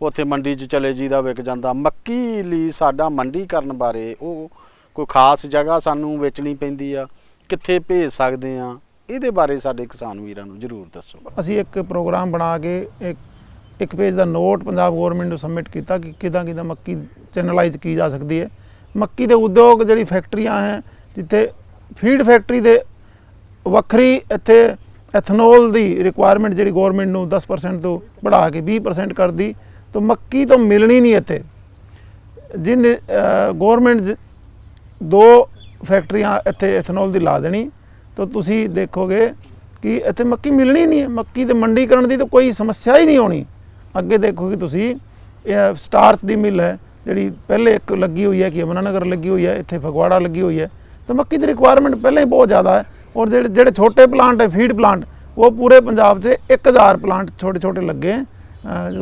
ਉੱਥੇ ਮੰਡੀ 'ਚ ਚਲੇ ਜੀ ਦਾ ਵਿਕ ਜਾਂਦਾ। ਮੱਕੀ ਲਈ ਸਾਡਾ ਮੰਡੀਕਰਨ ਬਾਰੇ ਉਹ ਕੋਈ ਖਾਸ ਜਗ੍ਹਾ ਸਾਨੂੰ ਵੇਚਣੀ ਪੈਂਦੀ ਆ, ਕਿੱਥੇ ਭੇਜ ਸਕਦੇ ਆ, ਇਹਦੇ ਬਾਰੇ ਸਾਡੇ ਕਿਸਾਨ ਵੀਰਾਂ ਨੂੰ ਜ਼ਰੂਰ ਦੱਸੋ। ਅਸੀਂ ਇੱਕ ਪ੍ਰੋਗਰਾਮ ਬਣਾ ਕੇ ਇੱਕ ਪੇਜ ਦਾ ਨੋਟ ਪੰਜਾਬ ਗੌਰਮੈਂਟ ਨੂੰ ਸਬਮਿਟ ਕੀਤਾ ਕਿ ਕਿੱਦਾਂ ਮੱਕੀ ਚੈਨਲਾਈਜ਼ ਕੀ ਜਾ ਸਕਦੀ ਹੈ। ਮੱਕੀ ਦੇ ਉਦਯੋਗ ਜਿਹੜੀ ਫੈਕਟਰੀਆਂ ਹੈ, ਜਿੱਥੇ ਫੀਡ ਫੈਕਟਰੀ ਦੇ ਵੱਖਰੀ, ਇੱਥੇ ਐਥਨੋਲ ਦੀ ਰਿਕੁਆਇਰਮੈਂਟ ਜਿਹੜੀ ਗੌਰਮੈਂਟ ਨੂੰ 10% ਤੋਂ बढ़ा ਕੇ 20% ਕਰਦੀ, ਤਾਂ ਮੱਕੀ ਤੋਂ ਮਿਲਣੀ ਨਹੀਂ ਇੱਥੇ। ਜਿਨ ਗੌਰਮੈਂਟ 2 ਫੈਕਟਰੀਆਂ ਇੱਥੇ ਐਥਨੋਲ ਦੀ ਲਾ ਦੇਣੀ, ਤਾਂ ਤੁਸੀਂ ਦੇਖੋਗੇ ਕਿ ਇੱਥੇ ਮੱਕੀ ਮਿਲਣੀ ਨਹੀਂ ਹੈ। ਮੱਕੀ ਦੇ ਮੰਡੀਕਰਨ ਦੀ ਤਾਂ ਕੋਈ ਸਮੱਸਿਆ ਹੀ ਨਹੀਂ ਹੋਣੀ। ਅੱਗੇ ਦੇਖੋਗੇ ਤੁਸੀਂ ਸਟਾਰਚ ਦੀ ਮਿਲ ਹੈ ਜਿਹੜੀ ਪਹਿਲੇ ਇੱਕ ਲੱਗੀ ਹੋਈ ਹੈ ਕਿ ਯਮੁਨਾਨਗਰ ਲੱਗੀ ਹੋਈ ਹੈ, ਇੱਥੇ ਫਗਵਾੜਾ ਲੱਗੀ ਹੋਈ ਹੈ। ਤਾਂ ਮੱਕੀ ਦੀ ਰਿਕੁਆਇਰਮੈਂਟ ਪਹਿਲਾਂ ਹੀ ਬਹੁਤ ਜ਼ਿਆਦਾ ਹੈ। ਔਰ ਜਿਹੜੇ ਛੋਟੇ ਪਲਾਂਟ ਹੈ, ਫੀਡ ਪਲਾਂਟ, ਉਹ ਪੂਰੇ ਪੰਜਾਬ 'ਚ 1000 ਪਲਾਂਟ ਛੋਟੇ ਛੋਟੇ ਲੱਗੇ।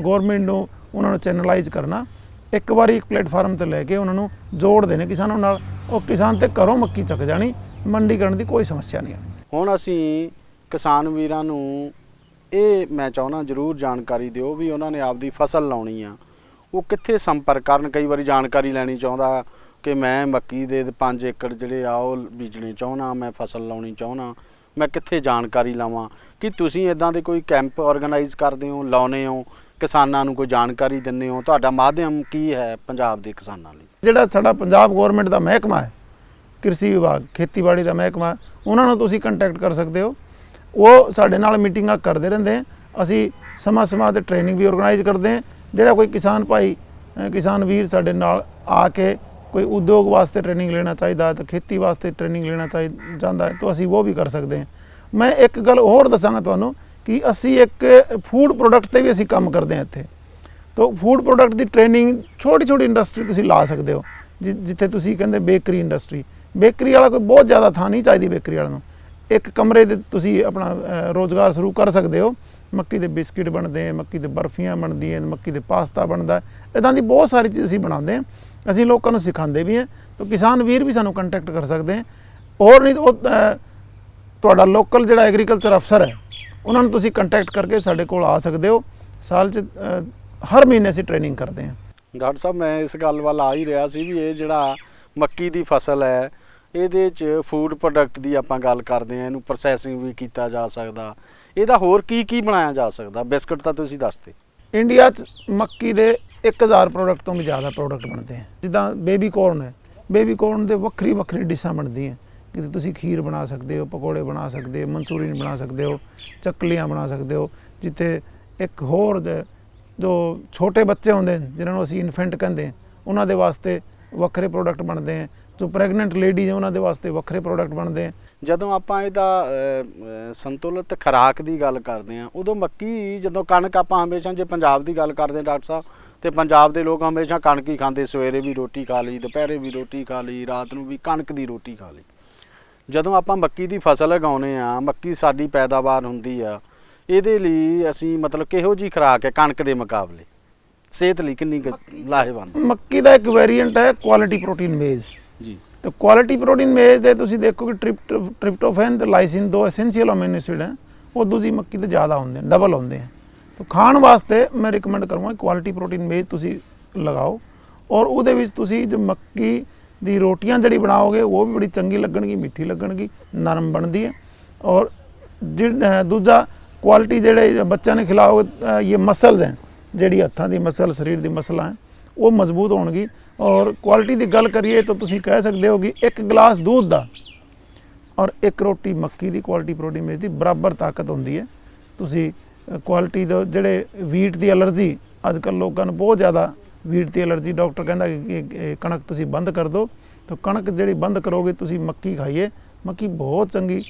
ਗੌਰਮੈਂਟ ਨੂੰ ਉਹਨਾਂ ਨੂੰ ਚੈਨਲਾਈਜ਼ ਕਰਨਾ ਇੱਕ ਵਾਰੀ ਇੱਕ ਪਲੇਟਫਾਰਮ ਤੇ ਲੈ ਕੇ ਉਹਨਾਂ ਨੂੰ ਜੋੜਦੇ ਨੇ ਕਿਸਾਨਾਂ ਨਾਲ, ਉਹ ਕਿਸਾਨ ਤੇ ਘਰੋਂ ਮੱਕੀ ਚੱਕ ਜਾਣੀ, ਮੰਡੀਕਰਨ ਦੀ ਕੋਈ ਸਮੱਸਿਆ ਨਹੀਂ ਆਣੀ। ਹੁਣ ਅਸੀਂ ਕਿਸਾਨ ਵੀਰਾਂ ਨੂੰ ਇਹ ਮੈਂ ਚਾਹੁੰਦਾ ਜ਼ਰੂਰ ਜਾਣਕਾਰੀ ਦਿਓ ਵੀ ਉਹਨਾਂ ਨੇ ਆਪਦੀ ਫਸਲ ਲਾਉਣੀ ਆ, ਉਹ ਕਿੱਥੇ ਸੰਪਰਕ ਕਰਨ। ਕਈ ਵਾਰੀ ਜਾਣਕਾਰੀ ਲੈਣੀ ਚਾਹੁੰਦਾ ਕਿ ਮੈਂ ਮੱਕੀ ਦੇ 5 ਏਕੜ ਜਿਹੜੇ ਆ ਉਹ ਬੀਜਣੇ ਚਾਹੁੰਦਾ, ਮੈਂ ਫਸਲ ਲਾਉਣੀ ਚਾਹੁੰਦਾ, ਮੈਂ ਕਿੱਥੇ ਜਾਣਕਾਰੀ ਲਵਾਂ? ਕਿ ਤੁਸੀਂ ਇਦਾਂ ਦੇ ਕੋਈ ਕੈਂਪ ਆਰਗੇਨਾਈਜ਼ ਕਰਦੇ ਹੋ, ਲਾਉਨੇ ਹੋ, ਕਿਸਾਨਾਂ ਨੂੰ ਕੋਈ ਜਾਣਕਾਰੀ ਦਿੰਦੇ ਹੋ? ਤੁਹਾਡਾ ਮਾਧਿਅਮ ਕੀ ਹੈ ਪੰਜਾਬ ਦੇ ਕਿਸਾਨਾਂ ਲਈ? ਜਿਹੜਾ ਸਾਡਾ ਪੰਜਾਬ ਗੌਰਨਮੈਂਟ ਦਾ ਮਹਿਕਮਾ ਹੈ, ਕ੍ਰਿਸ਼ੀ ਵਿਭਾਗ, ਖੇਤੀਬਾੜੀ ਦਾ ਮਹਿਕਮਾ, ਉਹਨਾਂ ਨੂੰ ਤੁਸੀਂ ਕੰਟੈਕਟ ਕਰ ਸਕਦੇ ਹੋ। ਉਹ ਸਾਡੇ ਨਾਲ ਮੀਟਿੰਗਾਂ ਕਰਦੇ ਰਹਿੰਦੇ ਹੈ। ਅਸੀਂ ਸਮਾਂ ਤੇ ਟ੍ਰੇਨਿੰਗ ਵੀ ਆਰਗੇਨਾਈਜ਼ ਕਰਦੇ ਹਾਂ। ਜਿਹੜਾ ਕੋਈ ਕਿਸਾਨ ਭਾਈ ਕਿਸਾਨ ਵੀਰ ਸਾਡੇ ਨਾਲ ਆ ਕੇ ਕੋਈ ਉਦਯੋਗ ਵਾਸਤੇ ਟ੍ਰੇਨਿੰਗ ਲੈਣਾ ਚਾਹੀਦਾ ਹੈ, ਤਾਂ ਖੇਤੀ ਵਾਸਤੇ ਟ੍ਰੇਨਿੰਗ ਲੈਣਾ ਚਾਹੁੰਦਾ ਹੈ, ਤਾਂ ਅਸੀਂ ਉਹ ਵੀ ਕਰ ਸਕਦੇ ਹਾਂ। ਮੈਂ ਇੱਕ ਗੱਲ ਹੋਰ ਦੱਸਾਂਗਾ ਤੁਹਾਨੂੰ ਕਿ ਅਸੀਂ ਇੱਕ ਫੂਡ ਪ੍ਰੋਡਕਟ ਤੇ ਵੀ ਅਸੀਂ ਕੰਮ ਕਰਦੇ ਹਾਂ ਇੱਥੇ। ਤਾਂ ਫੂਡ ਪ੍ਰੋਡਕਟ ਦੀ ਟ੍ਰੇਨਿੰਗ ਛੋਟੀ ਇੰਡਸਟਰੀ ਤੁਸੀਂ ਲਾ ਸਕਦੇ ਹੋ, ਜਿੱਥੇ ਤੁਸੀਂ ਕਹਿੰਦੇ ਬੇਕਰੀ ਇੰਡਸਟਰੀ, ਬੇਕਰੀ ਵਾਲਾ ਕੋਈ ਬਹੁਤ ਜ਼ਿਆਦਾ ਥਾਂ ਨਹੀਂ ਚਾਹੀਦੀ ਬੇਕਰੀ ਵਾਲਿਆਂ ਨੂੰ। ਇੱਕ ਕਮਰੇ ਦੇ ਤੁਸੀਂ ਆਪਣਾ ਰੋਜ਼ਗਾਰ ਸ਼ੁਰੂ ਕਰ ਸਕਦੇ ਹੋ। ਮੱਕੀ ਦੇ ਬਿਸਕਿਟ ਬਣਦੇ ਹੈ, ਮੱਕੀ ਦੇ ਬਰਫੀਆਂ ਬਣਦੀਆਂ, ਮੱਕੀ ਦੇ ਪਾਸਤਾ ਬਣਦਾ, ਇੱਦਾਂ ਦੀ ਬਹੁਤ ਸਾਰੀ ਚੀਜ਼ ਅਸੀਂ ਬਣਾਉਂਦੇ ਹਾਂ। ਅਸੀਂ ਲੋਕਾਂ ਨੂੰ ਸਿਖਾਉਂਦੇ ਵੀ ਹਾਂ। ਤਾਂ ਕਿਸਾਨ ਵੀਰ ਵੀ ਸਾਨੂੰ ਕੰਟੈਕਟ ਕਰ ਸਕਦੇ ਹੈ। ਹੋਰ ਨਹੀਂ ਉਹ ਤੁਹਾਡਾ ਲੋਕਲ ਜਿਹੜਾ ਐਗਰੀਕਲਚਰ ਅਫਸਰ ਹੈ, ਉਹਨਾਂ ਨੂੰ ਤੁਸੀਂ ਕੰਟੈਕਟ ਕਰਕੇ ਸਾਡੇ ਕੋਲ ਆ ਸਕਦੇ ਹੋ। ਸਾਲ 'ਚ ਹਰ ਮਹੀਨੇ ਅਸੀਂ ਟ੍ਰੇਨਿੰਗ ਕਰਦੇ ਹਾਂ। ਡਾਕਟਰ ਸਾਹਿਬ, ਮੈਂ ਇਸ ਗੱਲ ਵੱਲ ਆ ਹੀ ਰਿਹਾ ਸੀ ਵੀ ਇਹ ਜਿਹੜਾ ਮੱਕੀ ਦੀ ਫਸਲ ਹੈ, ਇਹਦੇ 'ਚ ਫੂਡ ਪ੍ਰੋਡਕਟ ਦੀ ਆਪਾਂ ਗੱਲ ਕਰਦੇ ਹਾਂ, ਇਹਨੂੰ ਪ੍ਰੋਸੈਸਿੰਗ ਵੀ ਕੀਤਾ ਜਾ ਸਕਦਾ, ਇਹਦਾ ਹੋਰ ਕੀ ਬਣਾਇਆ ਜਾ ਸਕਦਾ? ਬਿਸਕਟ ਤਾਂ ਤੁਸੀਂ ਦੱਸਦੇ। ਇੰਡੀਆ 'ਚ ਮੱਕੀ ਦੇ 1000 ਪ੍ਰੋਡਕਟ ਤੋਂ ਵੀ ਜ਼ਿਆਦਾ ਪ੍ਰੋਡਕਟ ਬਣਦੇ ਹੈ। ਜਿੱਦਾਂ ਬੇਬੀ ਕੋਰਨ ਹੈ, ਬੇਬੀ ਕੋਰਨ ਦੇ ਵੱਖਰੀ ਡਿਸ਼ਾਂ ਬਣਦੀਆਂ। ਕਿਤੇ ਤੁਸੀਂ ਖੀਰ ਬਣਾ ਸਕਦੇ ਹੋ, ਪਕੌੜੇ ਬਣਾ ਸਕਦੇ ਹੋ, ਮਨਚੂਰੀਅਨ ਬਣਾ ਸਕਦੇ ਹੋ, ਚੱਕਲੀਆਂ ਬਣਾ ਸਕਦੇ ਹੋ। ਜਿੱਥੇ ਇੱਕ ਹੋਰ ਜੋ ਛੋਟੇ ਬੱਚੇ ਹੁੰਦੇ ਨੇ, ਜਿਨ੍ਹਾਂ ਨੂੰ ਅਸੀਂ ਇਨਫੈਂਟ ਕਹਿੰਦੇ ਹਾਂ, ਉਹਨਾਂ ਦੇ ਵਾਸਤੇ ਵੱਖਰੇ ਪ੍ਰੋਡਕਟ ਬਣਦੇ ਹੈ। ਜੋ ਪ੍ਰੈਗਨੈਂਟ ਲੇਡੀਜ਼ ਉਹਨਾਂ ਦੇ ਵਾਸਤੇ ਵੱਖਰੇ ਪ੍ਰੋਡਕਟ ਬਣਦੇ ਹੈ। ਜਦੋਂ ਆਪਾਂ ਇਹਦਾ ਸੰਤੁਲਿਤ ਖੁਰਾਕ ਦੀ ਗੱਲ ਕਰਦੇ ਹਾਂ, ਉਦੋਂ ਮੱਕੀ, ਜਦੋਂ ਕਣਕ ਆਪਾਂ ਹਮੇਸ਼ਾ, ਜੇ ਪੰਜਾਬ ਦੀ ਗੱਲ ਕਰਦੇ ਡਾਕਟਰ ਸਾਹਿਬ, ਤੇ ਪੰਜਾਬ ਦੇ ਲੋਕ ਹਮੇਸ਼ਾ ਕਣਕ ਹੀ ਖਾਂਦੇ। ਸਵੇਰੇ ਵੀ ਰੋਟੀ ਖਾ ਲਈ, ਦੁਪਹਿਰੇ ਵੀ ਰੋਟੀ ਖਾ ਲਈ, ਰਾਤ ਨੂੰ ਵੀ ਕਣਕ ਦੀ ਰੋਟੀ ਖਾ ਲਈ। ਜਦੋਂ ਆਪਾਂ ਮੱਕੀ ਦੀ ਫਸਲ ਉਗਾਉਂਦੇ ਆ, ਮੱਕੀ ਸਾਡੀ ਪੈਦਾਵਾਰ ਹੁੰਦੀ ਆ, ਇਹਦੇ ਲਈ ਅਸੀਂ ਮਤਲਬ ਕਿਹੋ ਜਿਹੀ ਖੁਰਾਕ ਹੈ ਕਣਕ ਦੇ ਮੁਕਾਬਲੇ, ਸਿਹਤ ਲਈ ਕਿੰਨੀ ਲਾਹੇਵੰਦ? ਮੱਕੀ ਦਾ ਇੱਕ ਵੇਰੀਐਂਟ ਹੈ ਕੁਆਲਿਟੀ ਪ੍ਰੋਟੀਨ ਮੇਜ਼ ਜੀ। ਤੇ ਕੁਆਲਿਟੀ ਪ੍ਰੋਟੀਨ ਮੇਜ਼ ਦੇ ਤੁਸੀਂ ਦੇਖੋ ਕਿ ਟ੍ਰਿਪਟੋਫੈਨ ਤੇ ਲਾਈਸਿਨ, ਦੋ ਐਸੈਂਸ਼ੀਅਲ ਅਮੀਨੋ ਐਸਿਡ ਹੈ, ਉਹ ਦੂਜੀ ਮੱਕੀ ਤੇ ਜ਼ਿਆਦਾ ਹੁੰਦੇ, ਡਬਲ ਹੁੰਦੇ ਹੈ। ਤਾਂ ਖਾਣ ਵਾਸਤੇ ਮੈਂ ਰਿਕਮੈਂਡ ਕਰੂੰਗਾ ਕੁਆਲਿਟੀ ਪ੍ਰੋਟੀਨ ਮੇਜ਼ ਤੁਸੀਂ ਲਗਾਓ। ਔਰ ਉਹਦੇ ਵਿੱਚ ਤੁਸੀਂ ਜੋ ਮੱਕੀ ਦੀ ਰੋਟੀਆਂ ਜਿਹੜੀ ਬਣਾਓਗੇ ਉਹ ਵੀ ਬੜੀ ਚੰਗੀ ਲੱਗਣਗੀ, ਮਿੱਠੀ ਲੱਗਣਗੀ, ਨਰਮ ਬਣਦੀ ਹੈ। ਔਰ ਦੂਜਾ ਕੁਆਲਿਟੀ ਜਿਹੜੇ ਬੱਚਿਆਂ ਨੇ ਖਿਲਾਓਗੇ, ਇਹ ਮਸਲਸ ਹੈ, ਜਿਹੜੀ ਹੱਥਾਂ ਦੀ ਮਸਲ, ਸਰੀਰ ਦੀ ਮਸਲਾਂ ਹੈ, ਉਹ ਮਜ਼ਬੂਤ ਹੋਣਗੀ। ਔਰ ਕੁਆਲਿਟੀ ਦੀ ਗੱਲ ਕਰੀਏ ਤਾਂ ਤੁਸੀਂ ਕਹਿ ਸਕਦੇ ਹੋ ਕਿ 1 ਗਲਾਸ ਦੁੱਧ ਦਾ ਔਰ 1 ਰੋਟੀ ਮੱਕੀ ਦੀ ਕੁਆਲਿਟੀ ਪ੍ਰੋਟੀਨ ਮੇਜ਼ ਦੀ ਬਰਾਬਰ ਤਾਕਤ ਹੁੰਦੀ ਹੈ। ਤੁਸੀਂ ਕੁਆਲਿਟੀ ਦੇ ਜਿਹੜੇ ਵੀਟ ਦੀ ਐਲਰਜੀ, ਅੱਜ ਕੱਲ੍ਹ ਲੋਕਾਂ ਨੂੰ ਬਹੁਤ ਜ਼ਿਆਦਾ ਵੀਟ ਦੀ ਐਲਰਜੀ, ਡਾਕਟਰ ਕਹਿੰਦਾ ਕਿ ਕਣਕ ਤੁਸੀਂ ਬੰਦ ਕਰ ਦਿਓ। ਤਾਂ ਕਣਕ ਜਿਹੜੀ ਬੰਦ ਕਰੋਗੇ, ਤੁਸੀਂ ਮੱਕੀ ਖਾਈਏ, ਮੱਕੀ ਬਹੁਤ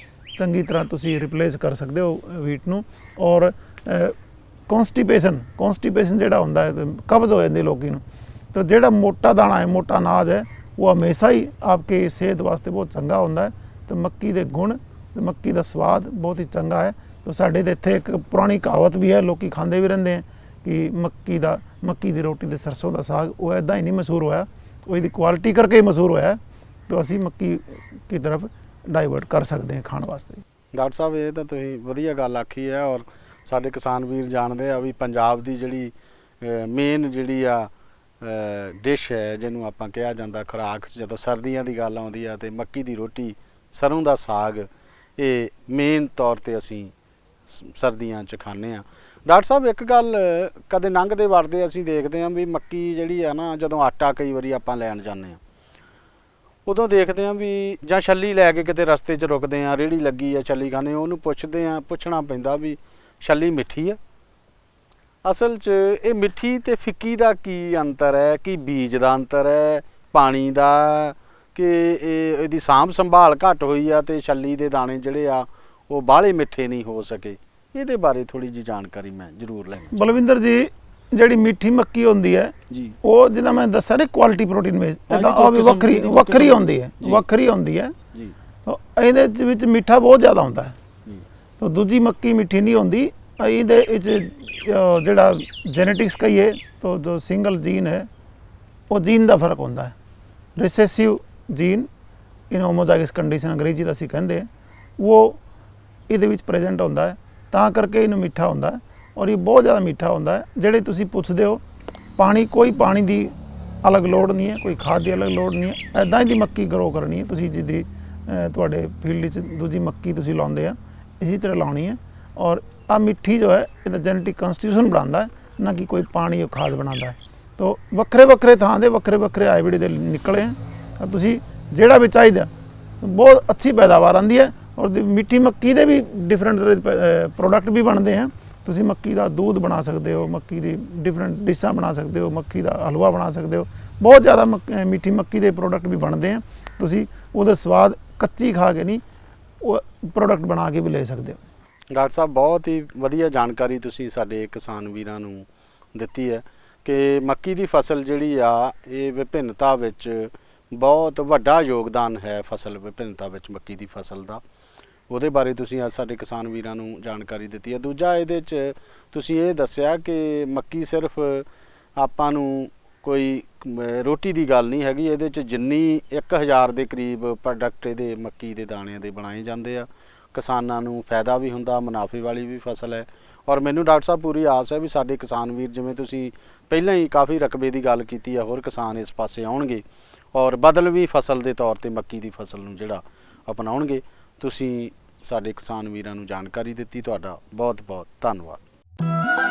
ਚੰਗੀ ਤਰ੍ਹਾਂ ਤੁਸੀਂ ਰਿਪਲੇਸ ਕਰ ਸਕਦੇ ਹੋ ਵੀਟ ਨੂੰ। ਔਰ ਕੌਨਸਟੀਪੇਸ਼ਨ ਜਿਹੜਾ ਹੁੰਦਾ ਹੈ, ਕਬਜ਼ ਹੋ ਜਾਂਦੀ ਲੋਕੀ ਨੂੰ, ਤਾਂ ਜਿਹੜਾ ਮੋਟਾ ਦਾਣਾ ਹੈ, ਮੋਟਾ ਅਨਾਜ ਹੈ, ਉਹ ਹਮੇਸ਼ਾ ਹੀ ਆਪਕੇ ਸਿਹਤ ਵਾਸਤੇ ਬਹੁਤ ਚੰਗਾ ਹੁੰਦਾ ਹੈ। ਤਾਂ ਮੱਕੀ ਦੇ ਗੁਣ, ਮੱਕੀ ਦਾ ਸਵਾਦ ਬਹੁਤ ਹੀ ਚੰਗਾ ਹੈ। ਤਾਂ ਸਾਡੇ ਦੇ ਇੱਥੇ ਇੱਕ ਪੁਰਾਣੀ ਕਹਾਵਤ ਵੀ ਹੈ, ਲੋਕੀ ਖਾਂਦੇ ਵੀ ਰਹਿੰਦੇ ਹੈ ਕਿ ਮੱਕੀ ਦੀ ਰੋਟੀ ਤੇ ਸਰਸੋਂ ਦਾ ਸਾਗ, ਉਹ ਇੱਦਾਂ ਹੀ ਨਹੀਂ ਮਸ਼ਹੂਰ ਹੋਇਆ, ਉਹ ਇਹਦੀ ਕੁਆਲਿਟੀ ਕਰਕੇ ਹੀ ਮਸ਼ਹੂਰ ਹੋਇਆ। ਤਾਂ ਅਸੀਂ ਮੱਕੀ ਦੀ ਤਰਫ ਡਾਈਵਰਟ ਕਰ ਸਕਦੇ ਹਾਂ ਖਾਣ ਵਾਸਤੇ। ਡਾਕਟਰ ਸਾਹਿਬ, ਇਹ ਤਾਂ ਤੁਸੀਂ ਵਧੀਆ ਗੱਲ ਆਖੀ ਹੈ। ਔਰ ਸਾਡੇ ਕਿਸਾਨ ਵੀਰ ਜਾਣਦੇ ਆ ਵੀ ਪੰਜਾਬ ਦੀ ਜਿਹੜੀ ਮੇਨ ਜਿਹੜੀ ਆ ਡਿਸ਼ ਹੈ, ਜਿਹਨੂੰ ਆਪਾਂ ਕਿਹਾ ਜਾਂਦਾ ਖੁਰਾਕ, ਜਦੋਂ ਸਰਦੀਆਂ ਦੀ ਗੱਲ ਆਉਂਦੀ ਆ ਤੇ ਮੱਕੀ ਦੀ ਰੋਟੀ, ਸਰੋਂ ਦਾ ਸਾਗ, ਇਹ ਮੇਨ ਤੌਰ 'ਤੇ ਅਸੀਂ ਸਰਦੀਆਂ 'ਚ ਖਾਂਦੇ ਹਾਂ। ਡਾਕਟਰ ਸਾਹਿਬ, ਇੱਕ ਗੱਲ ਕਦੇ ਲੰਘਦੇ ਵੜਦੇ ਅਸੀਂ ਦੇਖਦੇ ਹਾਂ ਵੀ ਮੱਕੀ ਜਿਹੜੀ ਆ ਨਾ, ਜਦੋਂ ਆਟਾ ਕਈ ਵਾਰੀ ਆਪਾਂ ਲੈਣ ਜਾਂਦੇ ਹਾਂ, ਉਦੋਂ ਦੇਖਦੇ ਹਾਂ ਵੀ ਜਾਂ ਛੱਲੀ ਲੈ ਕੇ ਕਿਤੇ ਰਸਤੇ 'ਚ ਰੁਕਦੇ ਹਾਂ, ਰੇਹੜੀ ਲੱਗੀ ਆ, ਛੱਲੀ ਖਾਂਦੇ, ਉਹਨੂੰ ਪੁੱਛਣਾ ਪੈਂਦਾ ਵੀ ਛੱਲੀ ਮਿੱਠੀ ਆ? ਅਸਲ 'ਚ ਇਹ ਮਿੱਠੀ ਤੇ ਫਿੱਕੀ ਦਾ ਕੀ ਅੰਤਰ ਹੈ? ਕੀ ਬੀਜ ਦਾ ਅੰਤਰ ਹੈ, ਪਾਣੀ ਦਾ, ਕਿ ਇਹਦੀ ਸਾਂਭ ਸੰਭਾਲ ਘੱਟ ਹੋਈ ਆ ਤੇ ਛੱਲੀ ਦੇ ਦਾਣੇ ਜਿਹੜੇ ਆ ਉਹ ਬਾਹਲੇ ਮਿੱਠੇ ਨਹੀਂ ਹੋ ਸਕੇ? ਇਹਦੇ ਬਾਰੇ ਥੋੜੀ ਜਿਹੀ ਜਾਣਕਾਰੀ ਮੈਂ ਜ਼ਰੂਰ ਲੈਣਾ। ਬਲਵਿੰਦਰ ਜੀ, ਜਿਹੜੀ ਮਿੱਠੀ ਮੱਕੀ ਹੁੰਦੀ ਹੈ ਜੀ, ਉਹ ਜਿੱਦਾਂ ਮੈਂ ਦੱਸਿਆ ਨਾ ਕੁਆਲਿਟੀ ਪ੍ਰੋਟੀਨ ਮੇਜ਼, ਤਾਂ ਉਹ ਵੀ ਵੱਖਰੀ ਹੁੰਦੀ ਹੈ ਜੀ। ਇਹਦੇ ਵਿੱਚ ਮਿੱਠਾ ਬਹੁਤ ਜ਼ਿਆਦਾ ਹੁੰਦਾ ਹੈ। ਤਾਂ ਦੂਜੀ ਮੱਕੀ ਮਿੱਠੀ ਨਹੀਂ ਹੁੰਦੀ। ਇਹਦੇ ਵਿੱਚ ਜਿਹੜਾ ਜੈਨੇਟਿਕਸ ਕਹੀਏ ਤਾਂ ਜੋ ਸਿੰਗਲ ਜੀਨ ਹੈ, ਉਹ ਜੀਨ ਦਾ ਫਰਕ ਹੁੰਦਾ ਹੈ। ਰਿਸੈਸਿਵ ਜੀਨ ਇਨ ਹੋਮੋਜ਼ਾਈਗਸ ਕੰਡੀਸ਼ਨ ਅੰਗਰੇਜ਼ੀ ਦਾ ਅਸੀਂ ਕਹਿੰਦੇ ਹਾਂ, ਉਹ ਇਹਦੇ ਵਿੱਚ ਪ੍ਰੈਜ਼ੈਂਟ ਹੁੰਦਾ ਹੈ, ਤਾਂ ਕਰਕੇ ਇਹਨੂੰ ਮਿੱਠਾ ਹੁੰਦਾ ਹੈ। ਔਰ ਇਹ ਬਹੁਤ ਜ਼ਿਆਦਾ ਮਿੱਠਾ ਹੁੰਦਾ ਹੈ। ਜਿਹੜੇ ਤੁਸੀਂ ਪੁੱਛਦੇ ਹੋ ਪਾਣੀ, ਕੋਈ ਪਾਣੀ ਦੀ ਅਲੱਗ ਲੋੜ ਨਹੀਂ ਹੈ, ਕੋਈ ਖਾਦ ਦੀ ਅਲੱਗ ਲੋੜ ਨਹੀਂ ਹੈ। ਇੱਦਾਂ ਹੀ ਦੀ ਮੱਕੀ ਗਰੋ ਕਰਨੀ ਹੈ ਤੁਸੀਂ, ਜਿੱਦੀ ਤੁਹਾਡੇ ਫੀਲਡ 'ਚ ਦੂਜੀ ਮੱਕੀ ਤੁਸੀਂ ਲਾਉਂਦੇ ਆ, ਇਸੇ ਤਰ੍ਹਾਂ ਲਾਉਣੀ ਹੈ। ਔਰ ਆ ਮਿੱਠੀ ਜੋ ਹੈ ਇਹਦਾ ਜੈਨੇਟਿਕ ਕੰਸਟੀਟਿਊਸ਼ਨ ਬਣਾਉਂਦਾ ਹੈ, ਨਾ ਕਿ ਕੋਈ ਪਾਣੀ ਉਹ ਖਾਦ ਬਣਾਉਂਦਾ ਹੈ। ਤੋ ਵੱਖਰੇ ਵੱਖਰੇ ਥਾਂ ਦੇ ਵੱਖਰੇ ਵੱਖਰੇ ਹਾਈਬ੍ਰਿਡ ਦੇ ਨਿਕਲੇ ਆ। ਤੁਸੀਂ ਜਿਹੜਾ ਵੀ ਚਾਹੀਦਾ ਬਹੁਤ ਅੱਛੀ ਪੈਦਾਵਾਰ ਆਉਂਦੀ ਹੈ। ਔਰ ਮਿੱਠੀ ਮੱਕੀ ਦੇ ਵੀ ਡਿਫਰੈਂਟ ਪ੍ਰੋਡਕਟ ਵੀ ਬਣਦੇ ਆ। ਤੁਸੀਂ ਮੱਕੀ ਦਾ दूध ਬਣਾ ਸਕਦੇ ਹੋ, ਮੱਕੀ ਦੀ ਡਿਫਰੈਂਟ ਡਿਸ਼ਾਂ ਬਣਾ ਸਕਦੇ ਹੋ, ਮੱਕੀ ਦਾ ਹਲਵਾ ਬਣਾ ਸਕਦੇ ਹੋ। ਬਹੁਤ ਜ਼ਿਆਦਾ ਮਿੱਠੀ ਮੱਕੀ ਦੇ ਪ੍ਰੋਡਕਟ ਵੀ ਬਣਦੇ ਆ। ਤੁਸੀਂ ਉਹਦਾ ਸਵਾਦ ਕੱਚੀ ਖਾ ਕੇ ਨਹੀਂ, ਉਹ ਪ੍ਰੋਡਕਟ ਬਣਾ ਕੇ ਵੀ ਲੈ ਸਕਦੇ ਹੋ। ਡਾਕਟਰ ਸਾਹਿਬ, ਬਹੁਤ ਹੀ ਵਧੀਆ ਜਾਣਕਾਰੀ ਤੁਸੀਂ ਸਾਡੇ ਕਿਸਾਨ ਵੀਰਾਂ ਨੂੰ ਦਿੱਤੀ ਹੈ ਕਿ ਮੱਕੀ ਦੀ ਫਸਲ ਜਿਹੜੀ ਆ ਇਹ ਵਿਭਿੰਨਤਾ ਵਿੱਚ ਬਹੁਤ ਵੱਡਾ ਯੋਗਦਾਨ ਹੈ। ਫਸਲ ਵਿਭਿੰਨਤਾ ਵਿੱਚ ਮੱਕੀ ਦੀ ਫਸਲ ਦਾ, ਉਹਦੇ ਬਾਰੇ ਤੁਸੀਂ ਅੱਜ ਸਾਡੇ ਕਿਸਾਨ ਵੀਰਾਂ ਨੂੰ ਜਾਣਕਾਰੀ ਦਿੱਤੀ ਹੈ। ਦੂਜਾ, ਇਹਦੇ 'ਚ ਤੁਸੀਂ ਇਹ ਦੱਸਿਆ ਕਿ ਮੱਕੀ ਸਿਰਫ ਆਪਾਂ ਨੂੰ ਕੋਈ ਰੋਟੀ ਦੀ ਗੱਲ ਨਹੀਂ ਹੈਗੀ, ਇਹਦੇ 'ਚ ਜਿੰਨੀ 1000 ਦੇ ਕਰੀਬ ਪ੍ਰੋਡਕਟ ਇਹਦੇ ਮੱਕੀ ਦੇ ਦਾਣਿਆਂ ਦੇ ਬਣਾਏ ਜਾਂਦੇ ਆ। ਕਿਸਾਨਾਂ ਨੂੰ ਫਾਇਦਾ ਵੀ ਹੁੰਦਾ, ਮੁਨਾਫੇ ਵਾਲੀ ਵੀ ਫਸਲ ਹੈ। ਔਰ ਮੈਨੂੰ ਡਾਕਟਰ ਸਾਹਿਬ ਪੂਰੀ ਆਸ ਹੈ ਵੀ ਸਾਡੇ ਕਿਸਾਨ ਵੀਰ, ਜਿਵੇਂ ਤੁਸੀਂ ਪਹਿਲਾਂ ਹੀ ਕਾਫੀ ਰਕਬੇ ਦੀ ਗੱਲ ਕੀਤੀ ਆ, ਹੋਰ ਕਿਸਾਨ ਇਸ ਪਾਸੇ ਆਉਣਗੇ ਔਰ ਬਦਲਵੀਂ ਫਸਲ ਦੇ ਤੌਰ 'ਤੇ ਮੱਕੀ ਦੀ ਫਸਲ ਨੂੰ ਜਿਹੜਾ ਅਪਣਾਉਣਗੇ। ਤੁਸੀਂ ਸਾਡੇ ਕਿਸਾਨ ਵੀਰਾਂ ਨੂੰ ਜਾਣਕਾਰੀ ਦਿੱਤੀ, ਤੁਹਾਡਾ ਬਹੁਤ ਬਹੁਤ ਧੰਨਵਾਦ।